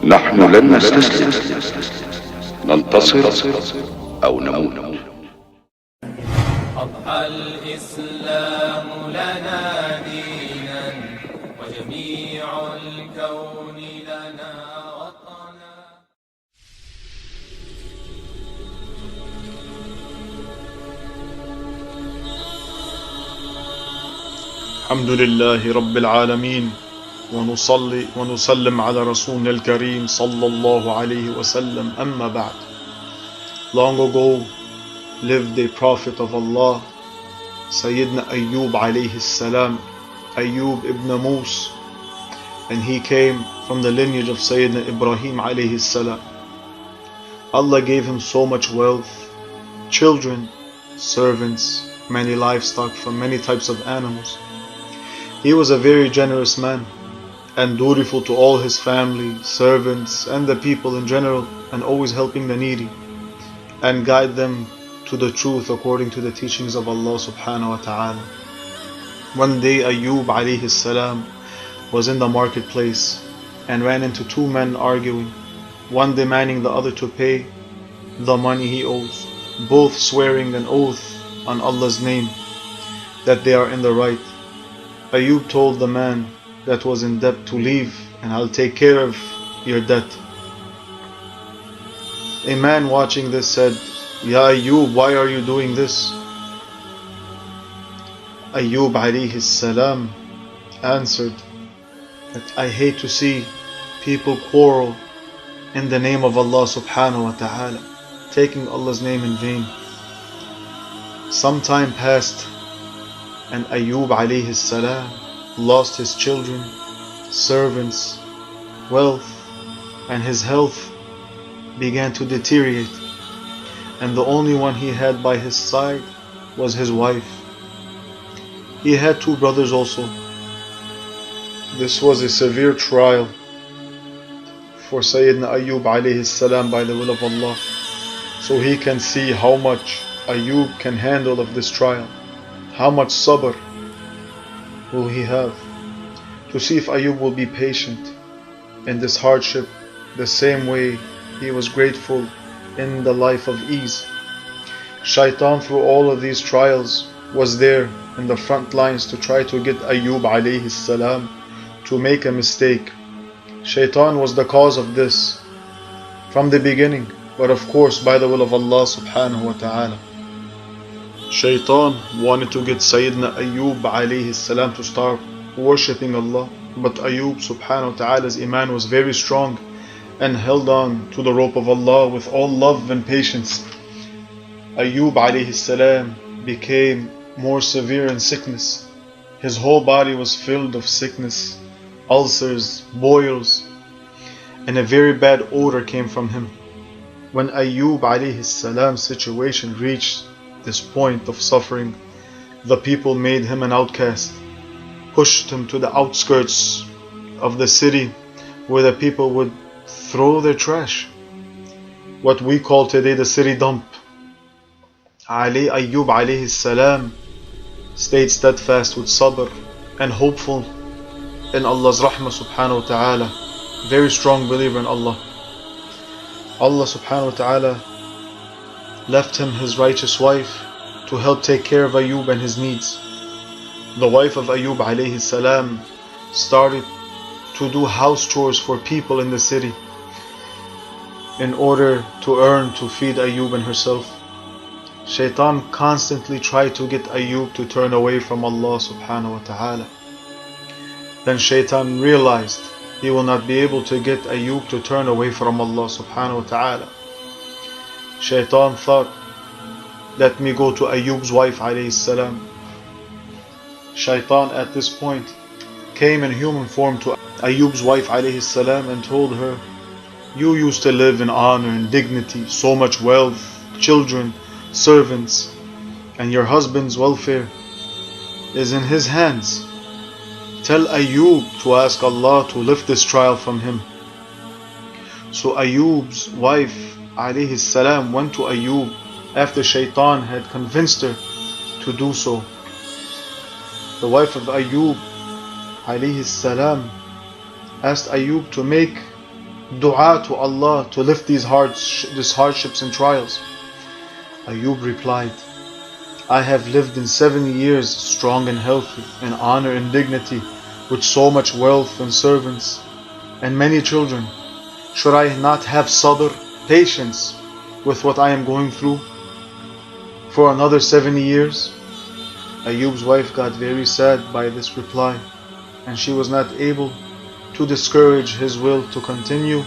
نحن لن نستسلم، ننتصر أو نموت. أضحى الإسلام لنا دينا، وجميع الكون لنا وطنا. الحمد لله رب العالمين، ونصلي ونسلم على رسولنا الكريم صلى الله عليه وسلم. أما بعد. Long ago lived a prophet of Allah, Sayyidina Ayub alayhi salam, Ayub ibn Mus, and he came from the lineage of Sayyidina Ibrahim alayhi salam. Allah gave him so much wealth, children, servants, many livestock from many types of animals. He was a very generous man and dutiful to all his family, servants, and the people in general, and always helping the needy and guide them to the truth according to the teachings of Allah subhanahu wa ta'ala. One day Ayub alayhi salam was in the marketplace and ran into two men arguing, one demanding the other to pay the money he owes, both swearing an oath on Allah's name that they are in the right. Ayub told the man that was in debt to leave, and I'll take care of your debt. A man watching this said, Ya Ayub, why are you doing this? Ayub alayhi salam answered that I hate to see people quarrel in the name of Allah subhanahu wa ta'ala, taking Allah's name in vain. Some time passed, and Ayub alayhi salam lost his children, servants, wealth, and his health began to deteriorate, and the only one he had by his side was his wife. He had two brothers also. This was a severe trial for Sayyidina Ayub alayhi salam by the will of Allah, so he can see how much Ayub can handle of this trial. How much sabr will he have, to see if Ayub will be patient in this hardship the same way he was grateful in the life of ease. Shaitan through all of these trials was there in the front lines to try to get Ayub alayhi salam to make a mistake. Shaitan was the cause of this from the beginning, but of course by the will of Allah subhanahu wa ta'ala. Shaitan wanted to get Sayyidina Ayub alayhi salam to start worshipping Allah, but Ayub subhanahu wa ta'ala's iman was very strong and held on to the rope of Allah with all love and patience. Ayub alayhi salam became more severe in sickness. His whole body was filled of sickness, ulcers, boils, and a very bad odor came from him. When Ayub alayhi salam's situation reached this point of suffering, the people made him an outcast, pushed him to the outskirts of the city where the people would throw their trash, what we call today the city dump. Ayub alayhi salam stayed steadfast with sabr and hopeful in Allah's rahmah subhanahu wa ta'ala, very strong believer in Allah. Allah subhanahu wa ta'ala left him his righteous wife to help take care of Ayub and his needs. The wife of Ayub alayhi salam started to do house chores for people in the city in order to earn to feed Ayub and herself. Shaitan constantly tried to get Ayub to turn away from Allah subhanahu wa ta'ala. Then Shaitan realized he will not be able to get Ayub to turn away from Allah subhanahu wa ta'ala. Shaitan thought, let me go to Ayub's wife alayhi salam. Shaitan at this point came in human form to Ayub's wife alayhi salam and told her, you used to live in honor and dignity, so much wealth, children, servants, and your husband's welfare is in his hands. Tell Ayub to ask Allah to lift this trial from him. So Ayub's wife alayhi salam went to Ayub after Shaitan had convinced her to do so. The wife of Ayub alayhi salam asked Ayub to make dua to Allah to lift these hardships and trials? Ayub replied, I have lived in 70 years strong and healthy, in honor and dignity, with so much wealth and servants, and many children. Should I not have sabr, patience, with what I am going through for another 70 years? Ayub's wife got very sad by this reply, and she was not able to discourage his will to continue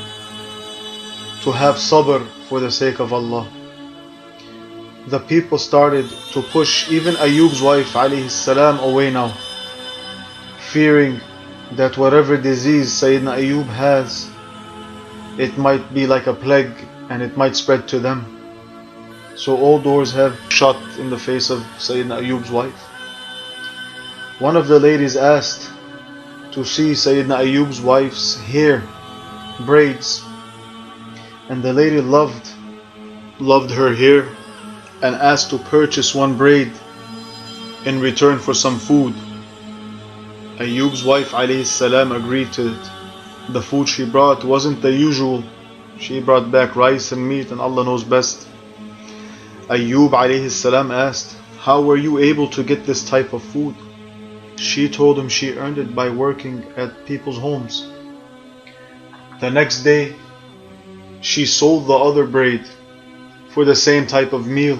to have sabr for the sake of Allah. The people started to push even Ayub's wife alayhi salam away now, fearing that whatever disease Sayyidina Ayub has, it might be like a plague and it might spread to them. So all doors have shut in the face of Sayyidina Ayub's wife. One of the ladies asked to see Sayyidina Ayub's wife's hair, braids, and the lady loved her hair and asked to purchase one braid in return for some food. Ayub's wife alayhi salam agreed to it. The food she brought wasn't the usual. She brought back rice and meat, and Allah knows best. Ayub alayhi salam asked, how were you able to get this type of food? She told him she earned it by working at people's homes. The next day, she sold the other braid for the same type of meal.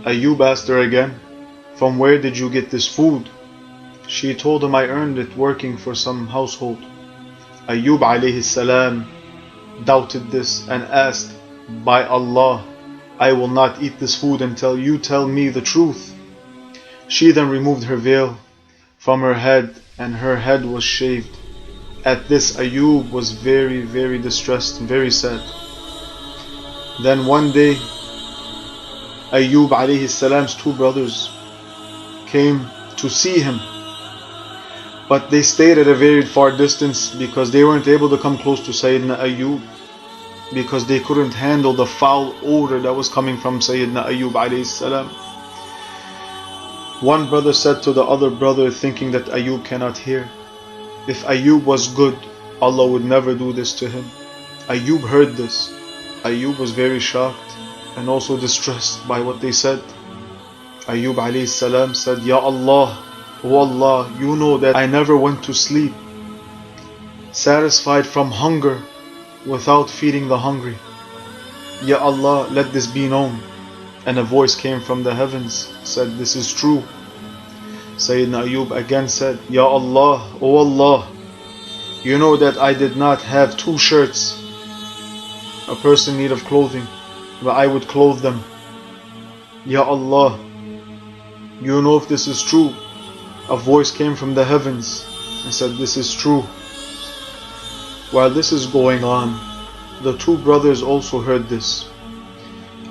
Ayub asked her again, from where did you get this food? She told him, I earned it working for some household. Ayub alayhi salam doubted this and asked, by Allah, I will not eat this food until you tell me the truth. She then removed her veil from her head, and her head was shaved. At this, Ayub was very, very distressed and very sad. Then one day, Ayub alayhi salam's two brothers came to see him, but they stayed at a very far distance because they weren't able to come close to Sayyidina Ayub, because they couldn't handle the foul odor that was coming from Sayyidina Ayub alayhi salam. One brother said to the other brother, thinking that Ayub cannot hear, if Ayub was good, Allah would never do this to him. Ayub heard this. Ayub was very shocked and also distressed by what they said. Ayub alayhi salam said, Ya Allah, O Allah, you know that I never went to sleep satisfied from hunger without feeding the hungry. Ya Allah, let this be known. And a voice came from the heavens, said, this is true. Sayyidina Ayub again said, Ya Allah, O Allah, you know that I did not have two shirts, a person in need of clothing, but I would clothe them. Ya Allah, you know if this is true. A voice came from the heavens and said, this is true. While this is going on, the two brothers also heard this.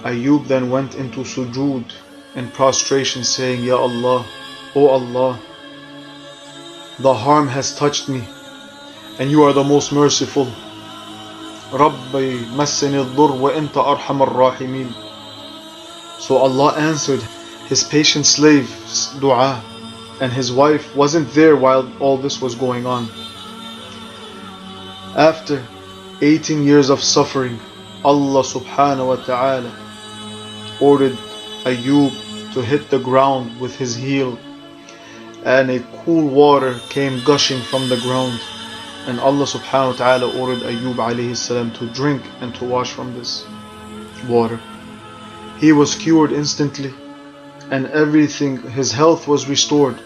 Ayub then went into sujood in prostration, saying, Ya Allah, O Allah, the harm has touched me, and you are the most merciful. Rabbi massani al-dur wa anta arham ar-rahimin. So Allah answered his patient slave's dua, and his wife wasn't there while all this was going on. After 18 years of suffering, Allah subhanahu wa ta'ala ordered Ayub to hit the ground with his heel, and a cool water came gushing from the ground, and Allah subhanahu wa ta'ala ordered Ayub alayhi salam to drink and to wash from this water. He was cured instantly, and everything, his health was restored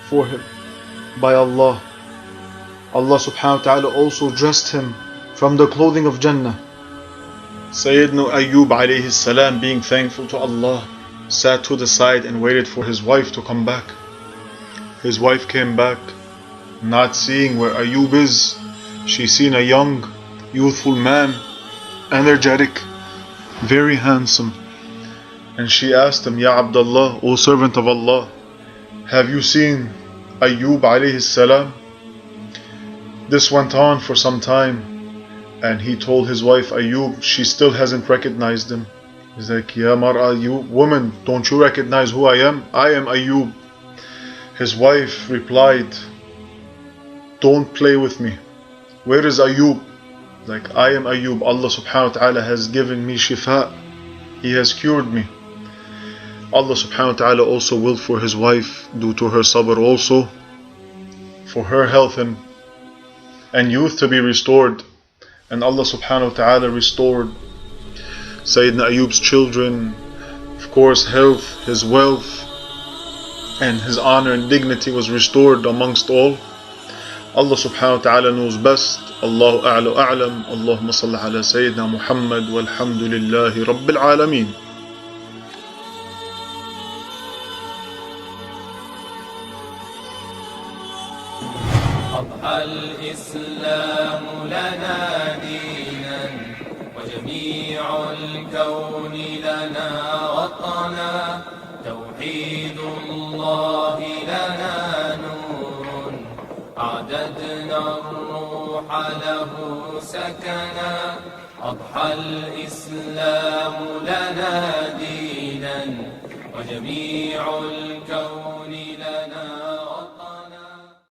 for him by Allah. Allah subhanahu wa ta'ala also dressed him from the clothing of Jannah. Sayyidina Ayub alayhi salam, being thankful to Allah, sat to the side and waited for his wife to come back. His wife came back, not seeing where Ayub is. She seen a young, youthful man, energetic, very handsome. And she asked him, Ya Abdullah, O servant of Allah, have you seen Ayub alayhi salam? This went on for some time, and he told his wife Ayub, she still hasn't recognized him. He's like, Ya mar'a, you woman, don't you recognize who I am? I am Ayub. His wife replied, don't play with me. Where is Ayub? Like, I am Ayub, Allah subhanahu wa ta'ala has given me shifa, He has cured me. Allah subhanahu wa ta'ala also willed for his wife, due to her sabr also, for her health and youth to be restored. And Allah subhanahu wa ta'ala restored Sayyidina Ayub's children, of course health, his wealth, and his honor and dignity was restored amongst all. Allah subhanahu wa ta'ala knows best. Allahu a'la a'lam. Allahumma salli ala Sayyidina Muhammad walhamdulillahi rabbil alameen. أضحى الإسلام لنا دينا وجميع الكون لنا وطنا توحيد الله لنا نور أعددنا الروح له سكنا أضحى الإسلام لنا دينا وجميع الكون